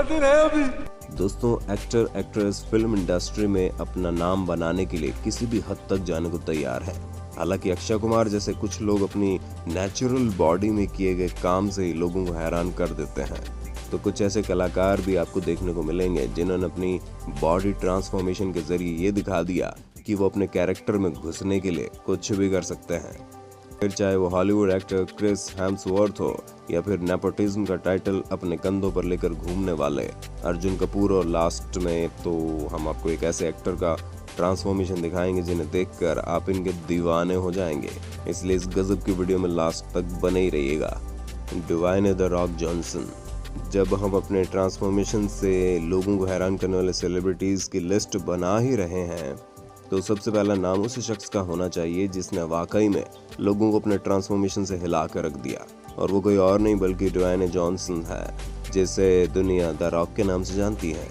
दिन है अभी। दोस्तों, एक्टर एक्ट्रेस फिल्म इंडस्ट्री में अपना नाम बनाने के लिए किसी भी हद तक जाने को तैयार है। हालांकि अक्षय कुमार जैसे कुछ लोग अपनी नेचुरल बॉडी में किए गए काम से ही लोगों को हैरान कर देते हैं, तो कुछ ऐसे कलाकार भी आपको देखने को मिलेंगे जिन्होंने अपनी बॉडी ट्रांसफॉर्मेशन के जरिए ये दिखा दिया कि वो अपने कैरेक्टर में घुसने के लिए कुछ भी कर सकते हैं। फिर चाहे वो हॉलीवुड एक्टर क्रिस हेम्सवर्थ हो या फिर नेपोटिज्म का टाइटल अपने कंधों पर लेकर घूमने वाले अर्जुन कपूर, और लास्ट में तो हम आपको एक ऐसे एक्टर का ट्रांसफॉर्मेशन दिखाएंगे जिन्हें देखकर आप इनके दीवाने हो जाएंगे। इसलिए इस गजब की वीडियो में लास्ट तक बने ही रहिएगा। Dwayne the Rock Johnson. जब हम अपने ट्रांसफॉर्मेशन से लोगों को हैरान करने वाले सेलिब्रिटीज की लिस्ट बना ही रहे हैं, तो सबसे पहला नाम उस शख्स का होना चाहिए जिसने वाकई में लोगों को अपने ट्रांसफॉर्मेशन से हिला कर रख दिया, और वो कोई और नहीं बल्कि ड्वेन जॉनसन है, जिसे दुनिया द रॉक के नाम से जानती है।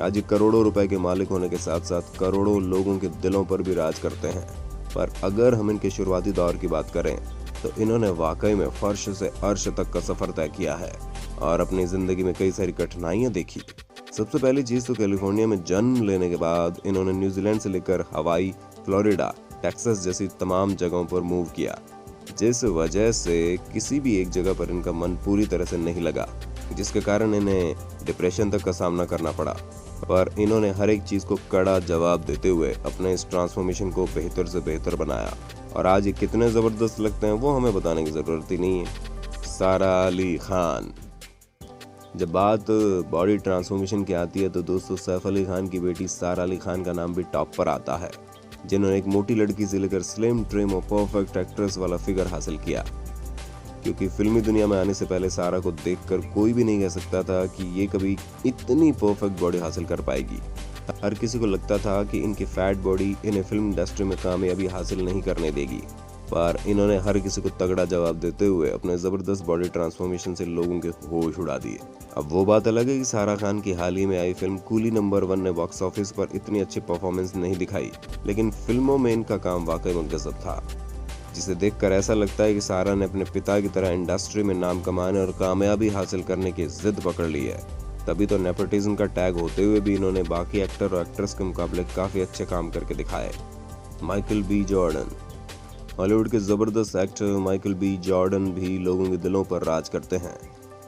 आज करोड़ों रुपए के मालिक होने के साथ साथ करोड़ों लोगों के दिलों पर भी राज करते हैं। पर अगर हम इनके शुरुआती दौर की बात करें तो इन्होंने वाकई में फर्श से अर्श तक का सफर तय किया है और अपनी जिंदगी में कई सारी कठिनाइयां देखी। सबसे पहली चीज तो कैलिफोर्निया में जन्म लेने के बाद इन्होंने न्यूजीलैंड से लेकर हवाई, फ्लोरिडा, टेक्सास जैसी तमाम जगहों पर मूव किया, जिस वजह से किसी भी एक जगह पर इनका मन पूरी तरह से नहीं लगा, जिसके कारण इन्हें डिप्रेशन तक का सामना करना पड़ा। पर इन्होंने हर एक चीज को कड़ा जवाब देते हुए अपने इस ट्रांसफॉर्मेशन को बेहतर से बेहतर बनाया, और आज ये कितने जबरदस्त लगते हैं वो हमें बताने की जरूरत ही नहीं है। सारा अली खान। जब बात बॉडी ट्रांसफॉर्मेशन की आती है तो दोस्तों सैफ अली खान की बेटी सारा अली खान का नाम भी टॉप पर आता है, जिन्होंने एक मोटी लड़की से लेकर स्लिम, ट्रिम और परफेक्ट एक्ट्रेस वाला फिगर हासिल किया। क्योंकि फिल्मी दुनिया में आने से पहले सारा को देखकर कोई भी नहीं कह सकता था कि ये कभी इतनी परफेक्ट बॉडी हासिल कर पाएगी। हर किसी को लगता था कि इनकी फैट बॉडी इन्हें फिल्म इंडस्ट्री में कामयाबी हासिल नहीं करने देगी, पर इन्होंने हर किसी को तगड़ा जवाब देते हुए अपने जबरदस्त बॉडी ट्रांसफॉर्मेशन से लोगों के होश उड़ा दिए। अब वो बात अलग है कि सारा खान की हाल ही में आई फिल्म कूली नंबर 1 ने बॉक्स ऑफिस पर इतनी अच्छी परफॉर्मेंस नहीं दिखाई, लेकिन फिल्मों में इनका काम वाकई में गजब था, जिसे देखकर ऐसा लगता है कि सारा ने अपने पिता की तरह इंडस्ट्री में नाम कमाने और कामयाबी हासिल करने की जिद पकड़ ली है। तभी तो नेपोटिज्म का टैग होते हुए भी इन्होंने बाकी एक्टर और एक्ट्रेस के मुकाबले काफी अच्छे काम करके दिखाए। Michael B Jordan. हॉलीवुड के जबरदस्त एक्टर माइकल बी जॉर्डन भी लोगों के दिलों पर राज करते हैं,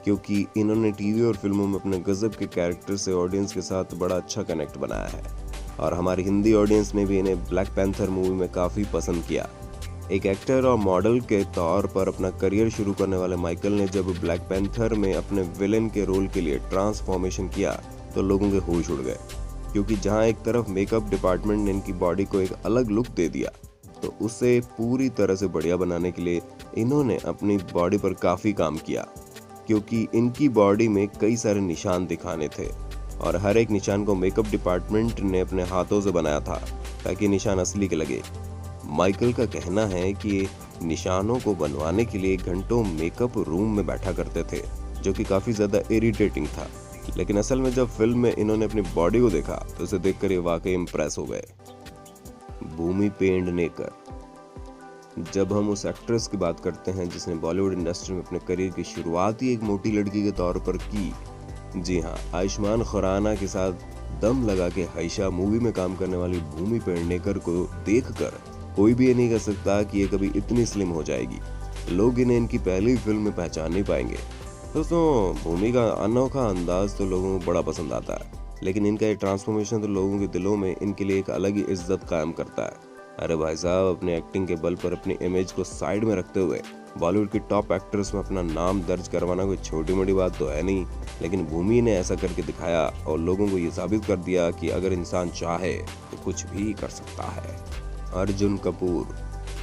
क्योंकि इन्होंने टीवी और फिल्मों में अपने गजब के कैरेक्टर से ऑडियंस के साथ बड़ा अच्छा कनेक्ट बनाया है, और हमारी हिंदी ऑडियंस ने भी इन्हें ब्लैक पैंथर मूवी में काफी पसंद किया। एक एक्टर और मॉडल के तौर पर अपना करियर शुरू करने वाले माइकल ने जब ब्लैक पैंथर में अपने विलेन के रोल के लिए ट्रांसफॉर्मेशन किया तो लोगों के होश उड़ गए, क्योंकि जहां एक तरफ मेकअप डिपार्टमेंट ने इनकी बॉडी को एक अलग लुक दे दिया, तो उसे पूरी तरह से बढ़िया बनाने के लिए इन्होंने अपनी बॉडी पर काफी काम किया, क्योंकि इनकी बॉडी में कई सारे निशान दिखाने थे और हर एक निशान को मेकअप डिपार्टमेंट ने अपने हाथों से बनाया था ताकि निशान असली के लगे। माइकल का कहना है कि निशानों को बनवाने के लिए घंटों मेकअप रूम में बैठा करते थे, जो कि काफी ज्यादा इरिटेटिंग था, लेकिन असल में जब फिल्म में इन्होंने अपनी बॉडी को देखा तो उसे देखकर ये वाकई इम्प्रेस हो गए। भूमि पेडनेकर। जब हम उस एक्ट्रेस की बात करते हैं जिसने बॉलीवुड इंडस्ट्री में अपने करियर की शुरुआत ही एक मोटी लड़की के तौर पर की, जी हाँ, आयुष्मान खुराना के साथ दम लगा के हईशा मूवी में काम करने वाली भूमि पेडनेकर को देखकर कोई भी ये नहीं कह सकता कि ये कभी इतनी स्लिम हो जाएगी। लोग इन्हें इनकी पहली फिल्म में पहचान नहीं पाएंगे। दोस्तों, भूमि का अनोखा अंदाज तो लोगों को बड़ा पसंद आता है, लेकिन इनका ये ट्रांसफॉर्मेशन तो लोगों के दिलों में इनके लिए एक अलग ही इज्जत कायम करता है। अरे भाई साहब, अपने एक्टिंग के बल पर अपनी इमेज को साइड में रखते हुए बॉलीवुड की टॉप एक्ट्रेस में अपना नाम दर्ज करवाना कोई छोटी मोटी बात तो है नहीं, लेकिन भूमि ने ऐसा करके दिखाया और लोगों को ये साबित कर दिया कि अगर इंसान चाहे तो कुछ भी कर सकता है। अर्जुन कपूर।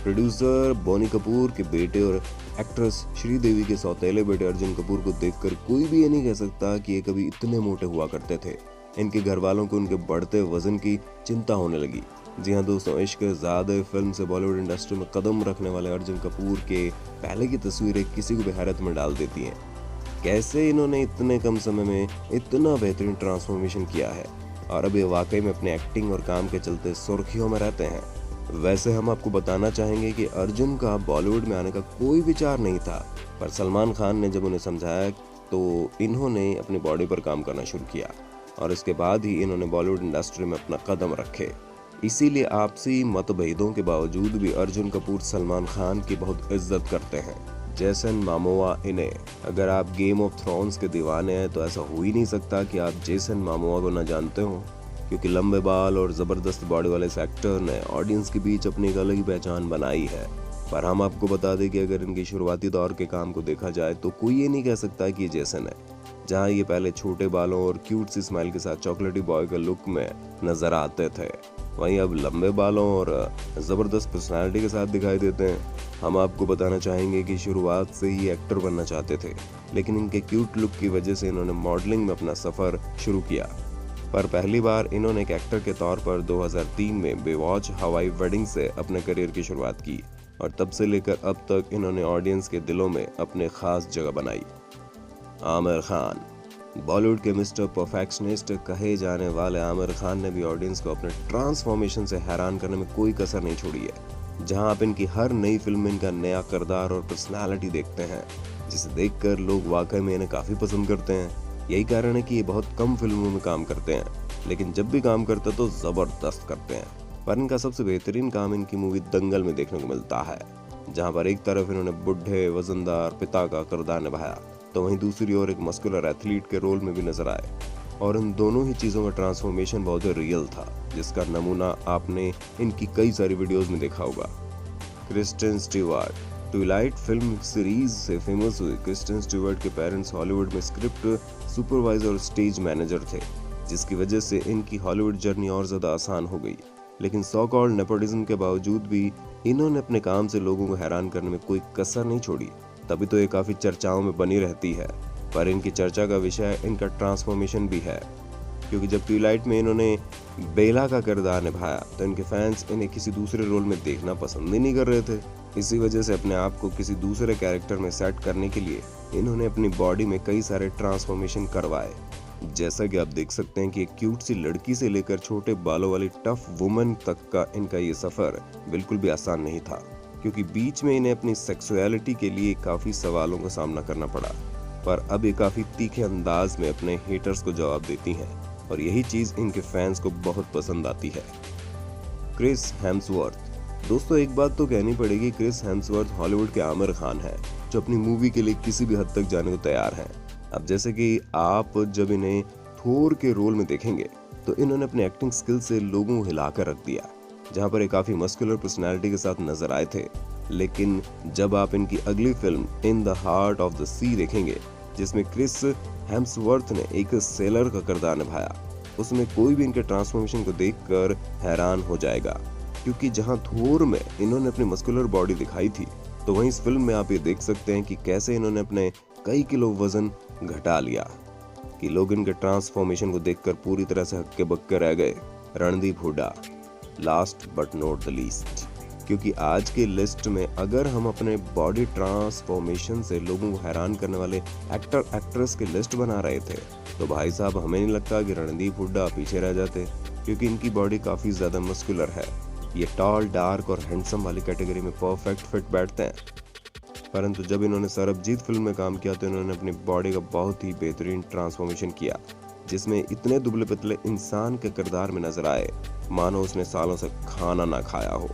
प्रोड्यूसर बोनी कपूर के बेटे और एक्ट्रेस श्रीदेवी के सौतेले बेटे अर्जुन कपूर को देखकर कोई भी ये नहीं कह सकता कि ये कभी इतने मोटे हुआ करते थे। इनके घर वालों को उनके बढ़ते वजन की चिंता होने लगी। जी हाँ दोस्तों, इश्क ज़ादे फिल्म से बॉलीवुड इंडस्ट्री में कदम रखने वाले अर्जुन कपूर के पहले की तस्वीरें किसी को भी हैरत में डाल देती हैं। कैसे इन्होंने इतने कम समय में इतना बेहतरीन ट्रांसफॉर्मेशन किया है, और अब ये वाकई में अपने एक्टिंग और काम के चलते सुर्खियों में रहते हैं। वैसे हम आपको बताना चाहेंगे कि अर्जुन का बॉलीवुड में आने का कोई विचार नहीं था, पर सलमान खान ने जब उन्हें समझाया तो इन्होंने अपनी बॉडी पर काम करना शुरू किया और इसके बाद ही इन्होंने बॉलीवुड इंडस्ट्री में अपना कदम रखे। इसीलिए आपसी मतभेदों के बावजूद भी अर्जुन कपूर सलमान खान की बहुत इज्जत करते हैं। जेसन मामोआ इन्हें, अगर आप गेम ऑफ थ्रोन्स के दीवाने हैं तो ऐसा हो ही नहीं सकता कि आप जेसन मामोआ को न जानते हो, क्योंकि लंबे बाल और ज़बरदस्त बॉडी वाले इस एक्टर ने ऑडियंस के बीच अपनी एक अलग ही पहचान बनाई है। पर हम आपको बता दें कि अगर इनके शुरुआती दौर के काम को देखा जाए तो कोई ये नहीं कह सकता कि ये जेसन है। जहाँ ये पहले छोटे बालों और क्यूट सी स्माइल के साथ चॉकलेटी बॉय के लुक में नजर आते थे, वहीं अब लंबे बालों और ज़बरदस्त पर्सनालिटी के साथ दिखाई देते हैं। हम आपको बताना चाहेंगे कि शुरुआत से ही एक्टर बनना चाहते थे, लेकिन इनके क्यूट लुक की वजह से इन्होंने मॉडलिंग में अपना सफ़र शुरू किया। पर पहली बार इन्होंने एक एक्टर के तौर पर 2003 में बेवॉच हवाई वेडिंग से अपने करियर की शुरुआत की और तब से लेकर अब तक इन्होंने ऑडियंस के दिलों में अपने खास जगह बनाई। आमिर खान, बॉलीवुड के मिस्टर परफेक्शनिस्ट कहे जाने वाले आमिर खान ने भी ऑडियंस को अपने ट्रांसफॉर्मेशन से हैरान करने में कोई कसर नहीं छोड़ी है। जहां आप इनकी हर नई फिल्म में इनका नया किरदार और पर्सनालिटी देखते हैं, जिसे देखकर लोग वाकई में इन्हें काफ़ी पसंद करते हैं। यही कारण है कि ये बहुत कम फिल्मों में काम करते हैं, लेकिन जब भी काम करते तो ज़बरदस्त करते हैं। पर इनका सबसे बेहतरीन काम इनकी मूवी दंगल में देखने को मिलता है, जहां पर एक तरफ इन्होंने बुढ़े वजनदार पिता का किरदार निभाया, तो वहीं दूसरी ओर एक मस्कुलर एथलीट के रोल में भी नजर आए। और इन दोनों ही चीज़ों का ट्रांसफॉर्मेशन बहुत ही रियल था, जिसका नमूना आपने इनकी कई सारी वीडियोस में देखा होगा। Kristen Stewart, Twilight film series से फेमस हुए क्रिस्टन स्टीवर्ट के पेरेंट्स हॉलीवुड में स्क्रिप्ट सुपरवाइजर और स्टेज मैनेजर थे, जिसकी वजह से इनकी हॉलीवुड जर्नी और ज़्यादा आसान हो गई। लेकिन सो कॉल्ड नेपोटिज्म के बावजूद भी इन्होंने अपने काम से लोगों को हैरान करने में कोई कसर नहीं छोड़ी, तभी तो ये काफ़ी चर्चाओं में बनी रहती है। पर इनकी चर्चा का विषय इनका ट्रांसफॉर्मेशन भी है, क्योंकि जब ट्विलाइट में इन्होंने बेला का किरदार निभाया तो इनके फैंस इन्हें किसी दूसरे रोल में देखना पसंद ही नहीं कर रहे थे। इसी वजह से अपने आप को किसी दूसरे कैरेक्टर में सेट करने के लिए इन्होंने अपनी बॉडी में कई सारे ट्रांसफॉर्मेशन करवाए। जैसा कि आप देख सकते हैं कि एक क्यूट सी लड़की से लेकर छोटे बालों वाली टफ वुमन तक का इनका ये सफ़र बिल्कुल भी आसान नहीं था, क्योंकि बीच में इन्हें अपनी सेक्सुअलिटी के लिए काफ़ी सवालों का सामना करना पड़ा। पर अब ये काफ़ी तीखे अंदाज में अपने हेटर्स को जवाब देती हैं और यही चीज़ इनके फैंस को बहुत पसंद आती है। क्रिस हेम्सवर्थ, दोस्तों एक बात तो कहनी पड़ेगी, क्रिस हेम्सवर्थ हॉलीवुड के आमिर खान है, जो अपनी मूवी के लिए किसी भी हद तक जाने को तैयार हैं। अब जैसे कि आप जब इन्हें थोर के रोल में देखेंगे तो इन्होंने अपने एक्टिंग स्किल से लोगों को हिलाकर रख दिया, जहां पर ये काफ़ी मस्कुलर पर्सनैलिटी के साथ नजर आए थे। लेकिन जब आप इनकी अगली फिल्म in the heart of the sea देखेंगे, जिसमें क्रिस हेम्सवर्थ ने एक सेलर का किरदार निभाया, उसमें कोई भी इनके ट्रांसफॉर्मेशन को देखकर हैरान हो जाएगा। क्योंकि जहां थोर में इन्होंने अपनी मस्कुलर बॉडी दिखाई थी, तो वहीं इस फिल्म में आप ये देख सकते हैं कि कैसे इन्होंने अपने कई किलो वजन घटा लिया, कि लोग इनके ट्रांसफॉर्मेशन को देखकर पूरी तरह से हक्के बक्के रह गए। Randeep Hooda, last but not the least, क्योंकि आज के लिस्ट में अगर हम अपने बॉडी ट्रांसफॉर्मेशन से लोगों को हैरान करने वाले एक्टर एक्ट्रेस की लिस्ट बना रहे थे, तो भाई साहब हमें नहीं लगता कि रणदीप हुड्डा पीछे रह जाते, क्योंकि इनकी बॉडी काफ़ी ज़्यादा मस्कुलर है। ये टॉल, डार्क और हैंडसम वाली कैटेगरी में परफेक्ट फिट बैठते हैं। परंतु जब इन्होंने सरबजीत फिल्म में काम किया तो इन्होंने अपनी बॉडी का बहुत ही बेहतरीन ट्रांसफॉर्मेशन किया, जिसमें इतने दुबले पतले इंसान के किरदार में नजर आए मानो उसने सालों से खाना ना खाया हो।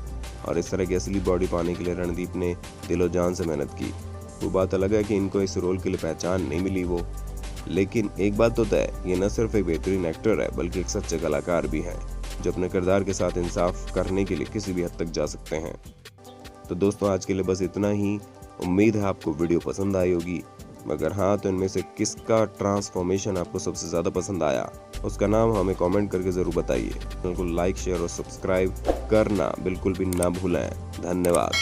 और इस तरह की असली बॉडी पाने के लिए रणदीप ने दिलो जान से मेहनत की। वो बात अलग है कि इनको इस रोल के लिए पहचान नहीं मिली वो, लेकिन एक बात तो तय, ये न सिर्फ एक बेहतरीन एक्टर है बल्कि एक सच्चे कलाकार भी हैं, जो अपने किरदार के साथ इंसाफ करने के लिए किसी भी हद तक जा सकते हैं। तो दोस्तों आज के लिए बस इतना ही। उम्मीद है आपको वीडियो पसंद आई होगी। मगर हाँ, तो इनमें से किसका ट्रांसफॉर्मेशन आपको सबसे ज़्यादा पसंद आया, उसका नाम हमें कमेंट करके ज़रूर बताइए। चैनल को लाइक, शेयर और सब्सक्राइब करना बिल्कुल भी ना भूलें। धन्यवाद।